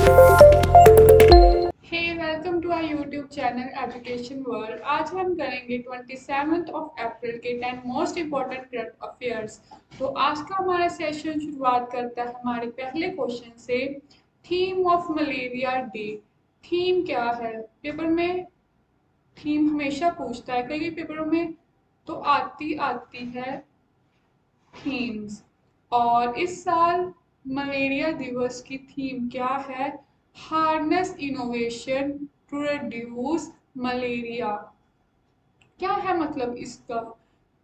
Hey welcome to our YouTube channel Education World. आज हम करेंगे 27 ऑफ अप्रैल के 10 मोस्ट इम्पॉर्टेंट करंट अफेयर्स। तो आज का हमारा सेशन शुरुआत करता है हमारे पहले क्वेश्चन से। Theme of malaria day, theme क्या है? पेपर में थीम हमेशा पूछता है, कई पेपरों में तो आती आती है थीम्स। और इस साल मलेरिया दिवस की थीम क्या है? Harness innovation to reduce malaria. क्या है मतलब इसका?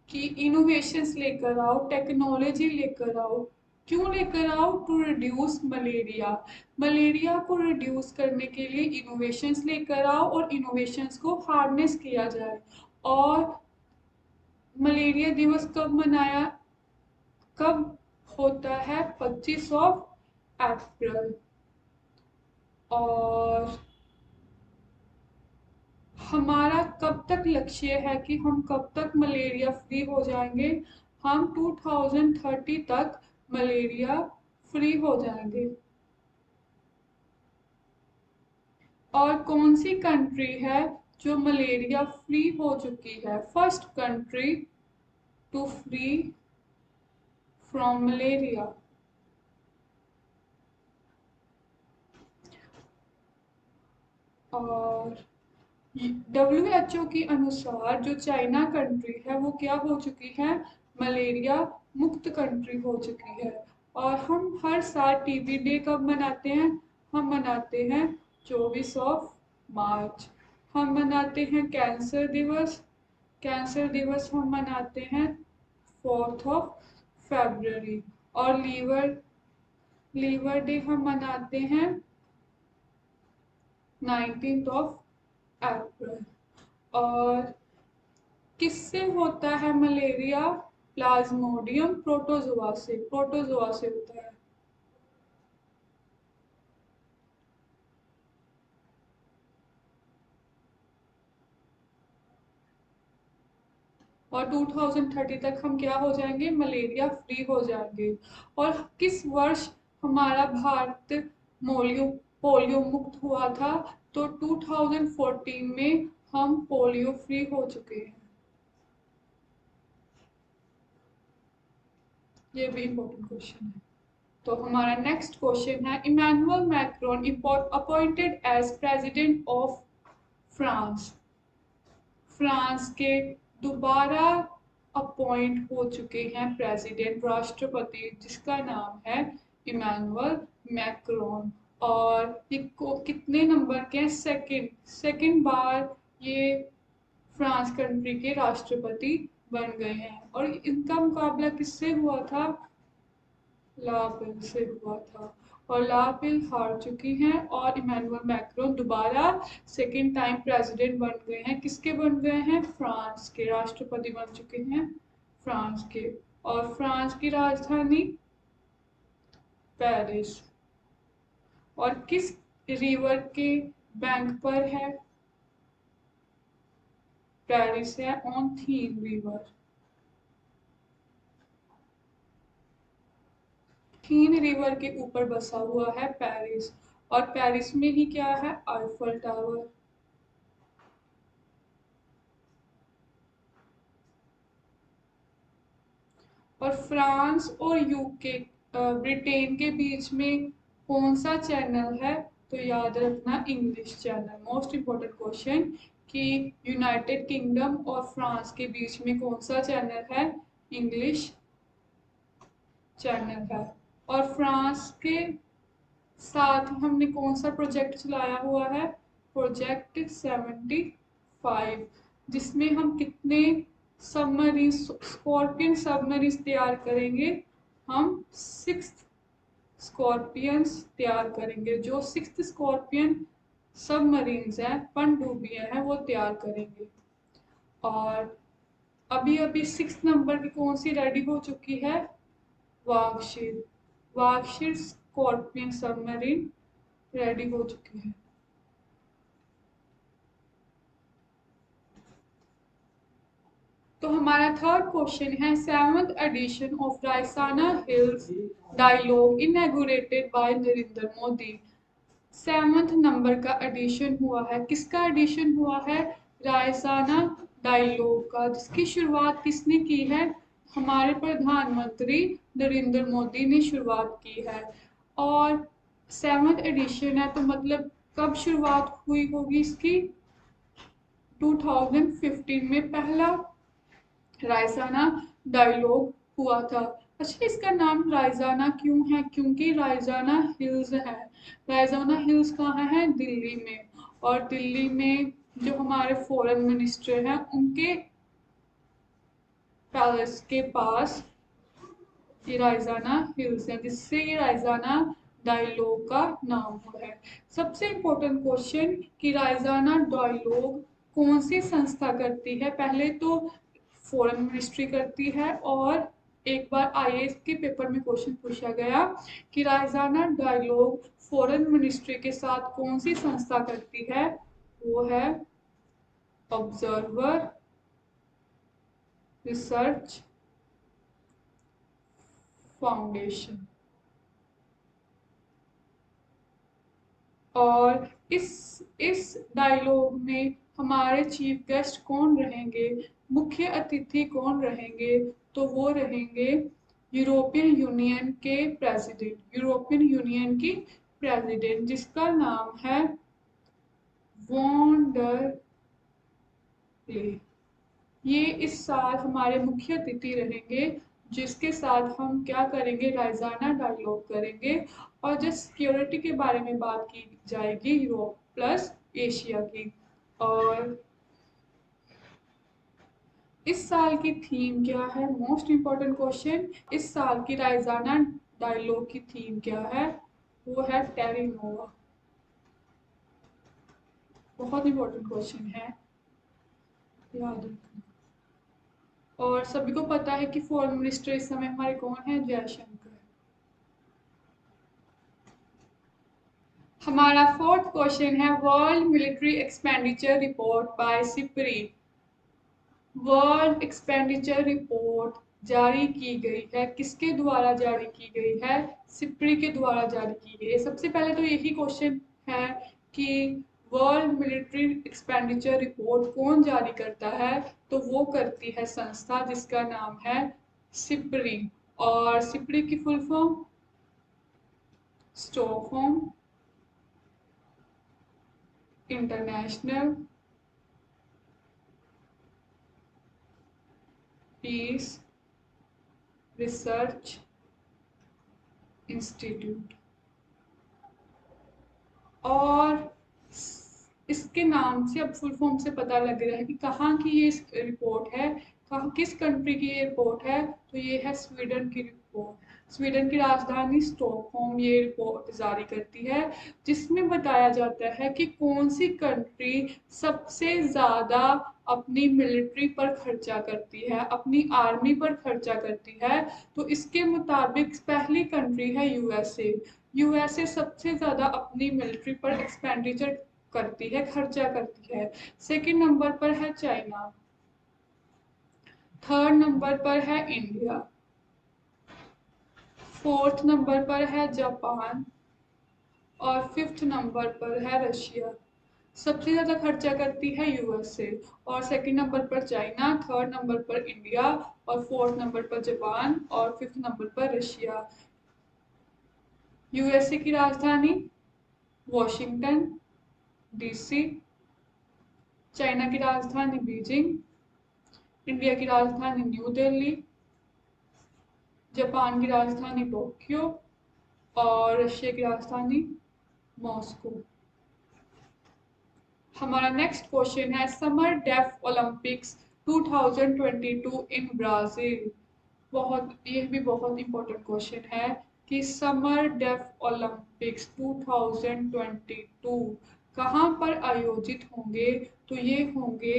कि इनोवेशंस लेकर आओ, टेक्नोलॉजी लेकर आओ। क्यों लेकर आओ? To reduce malaria. मलेरिया को रिड्यूस करने के लिए इनोवेशंस लेकर आओ और इनोवेशंस को हार्नेस किया जाए। और मलेरिया दिवस कब मनाया, कब होता है? 25 अप्रैल। और हमारा कब तक लक्ष्य है कि हम कब तक मलेरिया फ्री हो जाएंगे? हम 2030 तक मलेरिया फ्री हो जाएंगे। और कौन सी कंट्री है जो मलेरिया फ्री हो चुकी है? First country to free from malaria. और WHO के अनुसार जो चाइना कंट्री है वो क्या हो चुकी है? मलेरिया मुक्त कंट्री हो चुकी है। और हम हर साल टीबी डे कब मनाते हैं? हम मनाते हैं 24 मार्च। हम मनाते हैं कैंसर दिवस, कैंसर दिवस हम मनाते हैं 4 और लीवर लीवर डे हम मनाते हैं 19 और किससे होता है मलेरिया? प्लाज्मोडियम प्रोटोजोआ से, प्रोटोजोआ से होता है। और 2030 तक हम क्या हो जाएंगे? मलेरिया फ्री हो जाएंगे। और किस वर्ष हमारा भारत पोलियो पोलियो मुक्त हुआ था? तो 2014 में हम पोलियो फ्री हो चुके हैं। ये भी इम्पोर्टेंट क्वेश्चन है। तो हमारा नेक्स्ट क्वेश्चन है, Emmanuel Macron appointed as president of France. France के दोबारा अपॉइंट हो चुके हैं प्रेसिडेंट, राष्ट्रपति, जिसका नाम है इमैनुअल मैक्रोन। और ये कितने नंबर के हैं? सेकंड सेकंड बार ये फ्रांस कंट्री के राष्ट्रपति बन गए हैं। और इनका मुकाबला किससे हुआ था? लापिल से हुआ था। और लापिल हार चुकी हैं और इमैनुअल मैक्रोन दोबारा सेकेंड टाइम प्रेसिडेंट बन गए हैं। किसके बन गए हैं? फ्रांस के राष्ट्रपति बन चुके हैं, फ्रांस के। और फ्रांस की राजधानी पेरिस। और किस रिवर के बैंक पर है? पेरिस है on thin river. Thin river के ऊपर बसा हुआ है पेरिस। और पेरिस में ही क्या है? Eiffel tower. और फ्रांस और यूके ब्रिटेन के बीच में कौन सा चैनल है? तो याद रखना English channel. Most important question कि यूनाइटेड किंगडम और फ्रांस के बीच में कौन सा चैनल है? इंग्लिश चैनल है। और फ्रांस के साथ हमने कौन सा प्रोजेक्ट चलाया हुआ है? प्रोजेक्ट 75, जिसमें हम कितने सबमरीन, स्कॉर्पियन सबमरीन तैयार करेंगे? हम 6 स्कॉर्पियंस तैयार करेंगे। जो 6 स्कॉर्पियन सबमरीन्स हैं, पनडुब्बियां हैं, वो तैयार करेंगे। और अभी अभी 6 नंबर की कौन सी रेडी हो चुकी है? Vagsheer. Vagsheer Scorpene submarine ready हो चुकी है। तो हमारा थर्ड क्वेश्चन है, 7th edition of Raisina hills dialogue inaugurated by Narendra Modi. 7वें नंबर का एडिशन हुआ है, किसका एडिशन हुआ है? रायसाना डायलॉग का, जिसकी शुरुआत किसने की है? हमारे प्रधानमंत्री नरेंद्र मोदी ने शुरुआत की है। और 7वें एडिशन है तो मतलब कब शुरुआत हुई होगी इसकी? 2015 में पहला रायसाना डायलॉग हुआ था। अच्छा, इसका नाम रायजाना क्यों है? क्योंकि रायजाना हिल्स है। रायजाना हिल्स कहाँ है? दिल्ली में। और दिल्ली में जो हमारे फॉरेन मिनिस्टर हैं उनके पैलेस के पास ये रायजाना हिल्स है, जिससे ये रायजाना डायलॉग का नाम हुआ है। सबसे इम्पोर्टेंट क्वेश्चन कि रायजाना डायलॉग कौन सी संस्था करती है? पहले तो फॉरेन मिनिस्ट्री करती है, और एक बार आईएएस के पेपर में क्वेश्चन पूछा गया कि रायजाना डायलॉग फॉरेन मिनिस्ट्री के साथ कौन सी संस्था करती है? वो है ऑब्जर्वर रिसर्च फाउंडेशन। और इस डायलॉग में हमारे चीफ गेस्ट कौन रहेंगे? मुख्य अतिथि कौन रहेंगे? तो वो रहेंगे यूरोपियन यूनियन के प्रेसिडेंट, यूरोपियन यूनियन की प्रेसिडेंट, जिसका नाम है वॉन डर ले। ये इस साल हमारे मुख्य अतिथि रहेंगे, जिसके साथ हम क्या करेंगे? रायजाना डायलॉग करेंगे। और जो सिक्योरिटी के बारे में बात की जाएगी यूरोप प्लस एशिया की। और इस साल की थीम क्या है? मोस्ट इम्पोर्टेंट क्वेश्चन, इस साल की रायजाना डायलॉग की थीम क्या है? वो है टेरिनोवा। बहुत इम्पोर्टेंट क्वेश्चन है, याद रखना। और सभी को पता है कि फॉरेन मिनिस्टर इस समय हमारे कौन है? जयशंकर। हमारा फोर्थ क्वेश्चन है world military expenditure report by SIPRI. World expenditure report जारी की गई है, किसके द्वारा जारी की गई है? सिप्री के द्वारा जारी की गई है। सबसे पहले तो यही क्वेश्चन है कि वर्ल्ड मिलिट्री एक्सपेंडिचर रिपोर्ट कौन जारी करता है? तो वो करती है संस्था जिसका नाम है सिप्री। और सिप्री की full form Stockholm International Peace Research Institute. और इसके नाम से अब फुल फॉर्म से पता लग रहा है कि कहाँ की ये रिपोर्ट है, कहाँ किस कंट्री की ये रिपोर्ट है? तो ये है स्वीडन की रिपोर्ट। स्वीडन की राजधानी स्टॉकहोम ये रिपोर्ट जारी करती है, जिसमें बताया जाता है कि कौन सी कंट्री सबसे ज़्यादा अपनी मिलिट्री पर खर्चा करती है, अपनी आर्मी पर खर्चा करती है। तो इसके मुताबिक पहली कंट्री है यूएसए। यूएसए सबसे ज़्यादा अपनी मिलिट्री पर एक्सपेंडिचर करती है, खर्चा करती है। सेकंड नंबर पर है चाइना, थर्ड नंबर पर है इंडिया, फोर्थ नंबर पर है जापान, और फिफ्थ नंबर पर है रशिया। सबसे ज़्यादा खर्चा करती है यूएसए, और सेकंड नंबर पर चाइना, थर्ड नंबर पर इंडिया, और फोर्थ नंबर पर जापान, और फिफ्थ नंबर पर रशिया। यूएसए की राजधानी वॉशिंगटन डीसी, चाइना की राजधानी बीजिंग, इंडिया की राजधानी न्यू दिल्ली, जापान की राजधानी टोक्यो, और रशिया की राजधानी मॉस्को। हमारा नेक्स्ट क्वेश्चन है Summer Deaf Olympics 2022 in Brazil. ये भी बहुत इंपॉर्टेंट क्वेश्चन है कि समर डेफ ओलंपिक्स 2022 कहाँ पर आयोजित होंगे? तो ये होंगे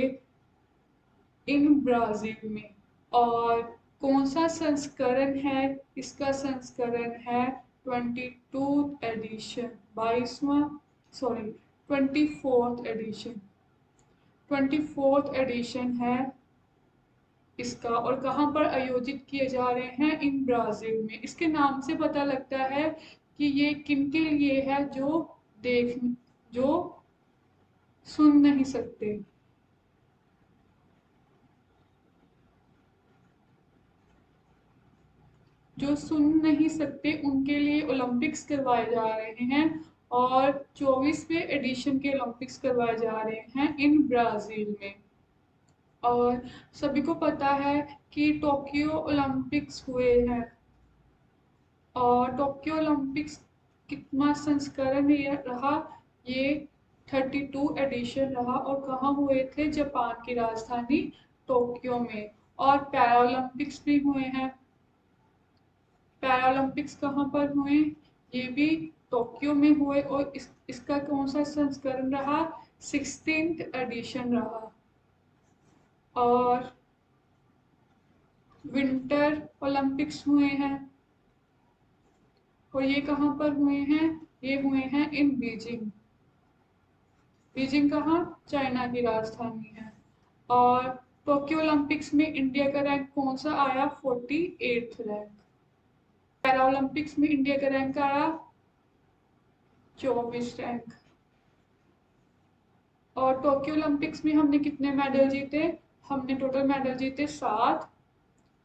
इन ब्राजील में। और कौन सा संस्करण है? इसका संस्करण है 22 एडिशन, 22वां, sorry 24th edition, 24th edition है इसका। और कहाँ पर आयोजित किए जा रहे हैं? इन ब्राजील में। इसके नाम से पता लगता है कि ये किन के लिए है? जो देख जो सुन नहीं सकते, जो सुन नहीं सकते उनके लिए ओलंपिक्स करवाए जा रहे हैं और 24वें एडिशन के ओलंपिक्स करवाए जा रहे हैं इन ब्राज़ील में। और सभी को पता है कि टोक्यो ओलंपिक्स हुए हैं और टोक्यो ओलंपिक्स कितना संस्करण ये रहा, ये 32 एडिशन रहा और कहाँ हुए थे, जापान की राजधानी टोक्यो में। और पैरा ओलंपिक्स भी हुए हैं। पैरालंपिक्स कहाँ पर हुए, ये भी टोक्यो में हुए और इसका कौन सा संस्करण रहा, 16th एडिशन रहा। और विंटर ओलंपिक्स हुए हैं और ये कहाँ पर हुए हैं, ये हुए हैं इन बीजिंग। बीजिंग कहाँ, चाइना की राजधानी है। और टोक्यो ओलंपिक्स में इंडिया का रैंक कौन सा आया, 48th रैंक। पैरा ओलंपिक्स में इंडिया का रैंक आया 24 रैंक। और टोक्यो ओलंपिक्स में हमने कितने मेडल जीते, हमने टोटल मेडल जीते 7।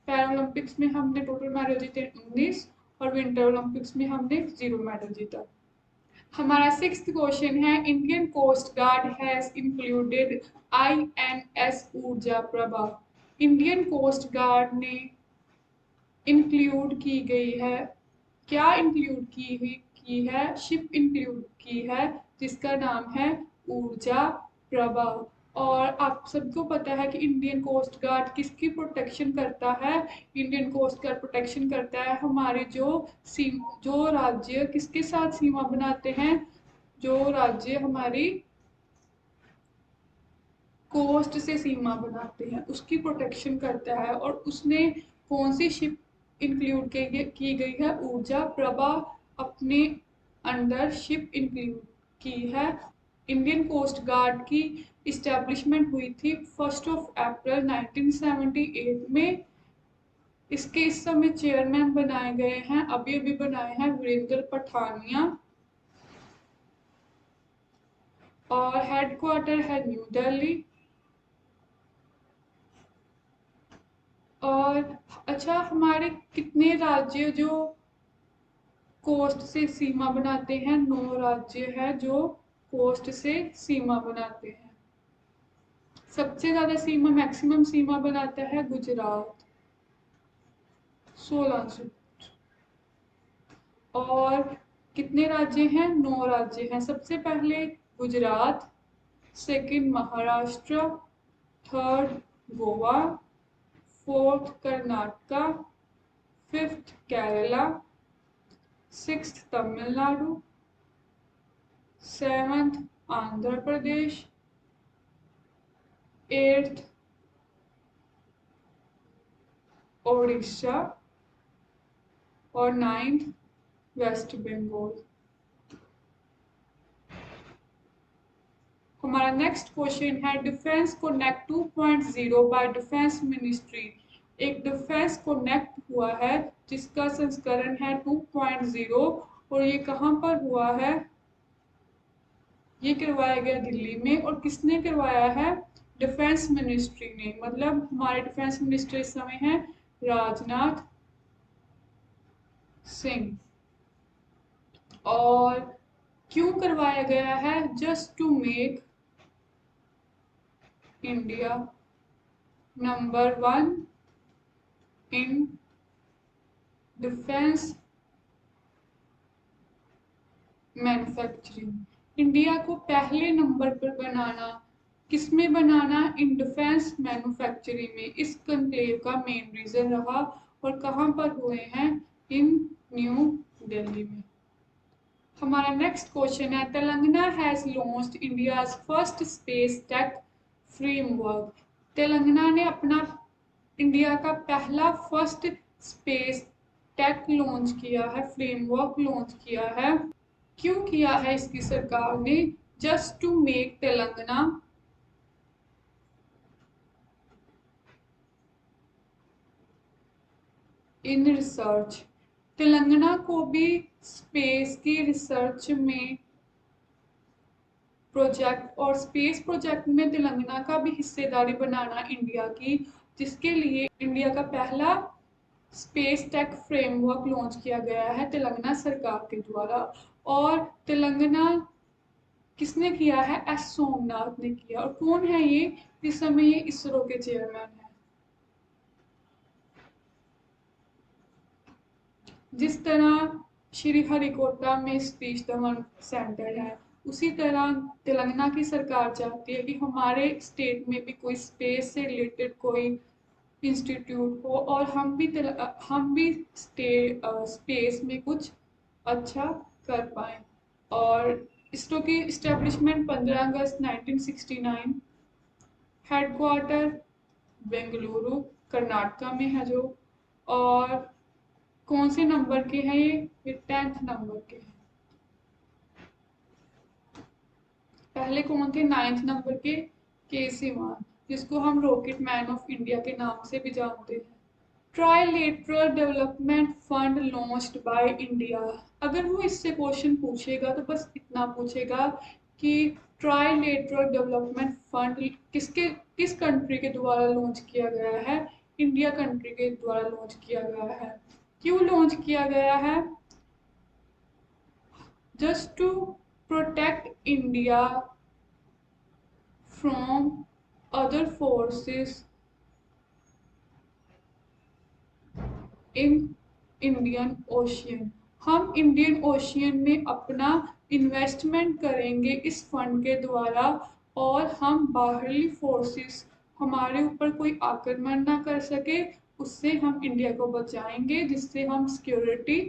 पैरालंपिक्स में हमने टोटल मेडल जीते 19 और विंटर ओलंपिक्स में हमने 0 मेडल जीता। हमारा 6th क्वेश्चन है, Indian Coast Guard has included INS Urja Prabha. Indian Coast Guard ने इंक्लूड की गई है, क्या इंक्लूड की है, शिप इंक्लूड की है जिसका नाम है ऊर्जा प्रभा। और आप सबको पता है कि इंडियन कोस्ट गार्ड किसकी प्रोटेक्शन करता है, इंडियन कोस्ट गार्ड प्रोटेक्शन करता है हमारे जो राज्य किसके साथ सीमा बनाते हैं, जो राज्य हमारी कोस्ट से सीमा बनाते हैं उसकी प्रोटेक्शन करता है। और उसने कौन सी शिप इंक्लूड की गई है, ऊर्जा प्रभा अपने अंडर शिप इंक्लूड की है। इंडियन कोस्ट गार्ड की इस्टेब्लिशमेंट हुई थी 1 अप्रैल 1978 में। इसके इस समय चेयरमैन बनाए गए हैं, अभी अभी बनाए हैं, वीरेंद्र पठानिया। और हेडक्वार्टर है न्यू दिल्ली। और अच्छा, हमारे कितने राज्य जो कोस्ट से सीमा बनाते हैं, 9 राज्य है जो कोस्ट से सीमा बनाते हैं। सबसे ज्यादा सीमा, मैक्सिमम सीमा बनाता है गुजरात, 16 से। और कितने राज्य हैं, 9 राज्य हैं। सबसे पहले Gujarat, second Maharashtra, third Goa, fourth Karnataka, fifth Kerala, sixth Tamil Nadu, seventh Andhra Pradesh, eighth Odisha और 9th वेस्ट बंगाल। हमारा नेक्स्ट क्वेश्चन है, defence connect 2.0 by defence ministry. एक डिफेंस कनेक्ट हुआ है जिसका संस्करण है 2.0 और ये कहाँ पर हुआ है, ये करवाया गया दिल्ली में। और किसने करवाया है, डिफेंस मिनिस्ट्री ने। मतलब हमारे डिफेंस मिनिस्टर इस समय है राजनाथ सिंह। और क्यों करवाया गया है, just to make India number 1 in defence manufacturing. India को पहले नंबर पर बनाना, किसमें बनाना, इन डिफेंस मैन्युफैक्चरिंग में। इस कॉन्क्लेव का मेन रीजन रहा। और कहाँ पर हुए हैं, इन न्यू दिल्ली में। हमारा नेक्स्ट क्वेश्चन है, Telangana has launched India's first space tech framework. Telangana ने अपना इंडिया का पहला फर्स्ट स्पेस टेक लॉन्च किया है, फ्रेमवर्क लॉन्च किया है। क्यों किया है इसकी सरकार ने, just to make Telangana in research. Telangana को भी स्पेस की रिसर्च में प्रोजेक्ट और स्पेस प्रोजेक्ट में तेलंगाना का भी हिस्सेदारी बनाना इंडिया की, जिसके लिए इंडिया का पहला स्पेस टेक फ्रेमवर्क लॉन्च किया गया है तेलंगाना सरकार के द्वारा। और तेलंगाना किसने किया है? एस सोमनाथ ने किया। और कौन है ये? इस समय ये इसरो के चेयरमैन है। जिस तरह श्री हरिकोटा में सतीश धवन सेंटर है, उसी तरह तेलंगाना की सरकार चाहती है कि हमारे स्टेट में भी कोई स्पेस से रिलेटेड कोई इंस्टीट्यूट हो और हम भी स्पेस में कुछ अच्छा कर पाए। और इसरो की इस्टेब्लिशमेंट 15 अगस्त 1969, हेडक्वार्टर बेंगलुरु कर्नाटका में है जो। और कौन से नंबर के हैं ये 10th नंबर के हैं। पहले कौन थे? 9th नंबर के सिवान, जिसको हम रॉकेट मैन ऑफ इंडिया के नाम से भी जानते हैं। Trilateral development fund launched by India. अगर वो इससे क्वेश्चन पूछेगा तो बस इतना पूछेगा कि ट्राइलेटरल डेवलपमेंट फंड किस कंट्री के द्वारा लॉन्च किया गया है? इंडिया कंट्री के द्वारा लॉन्च किया गया है। क्यों लॉन्च किया गया है? Just to protect India from other forces in Indian Ocean. हम इंडियन ओशियन में अपना इन्वेस्टमेंट करेंगे इस फंड के द्वारा, और हम बाहरी फोर्सेस हमारे ऊपर कोई आक्रमण ना कर सके, उससे हम इंडिया को बचाएंगे, जिससे हम सिक्योरिटी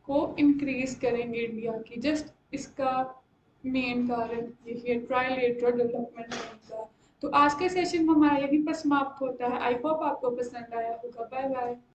को इंक्रीज करेंगे इंडिया की। जस्ट इसका मेन कारण यही है, ट्राइलेटरल डेवलपमेंट का। तो आज का सेशन हमारा यहीं पर समाप्त होता है। आई होप आपको पसंद आया होगा। Bye bye.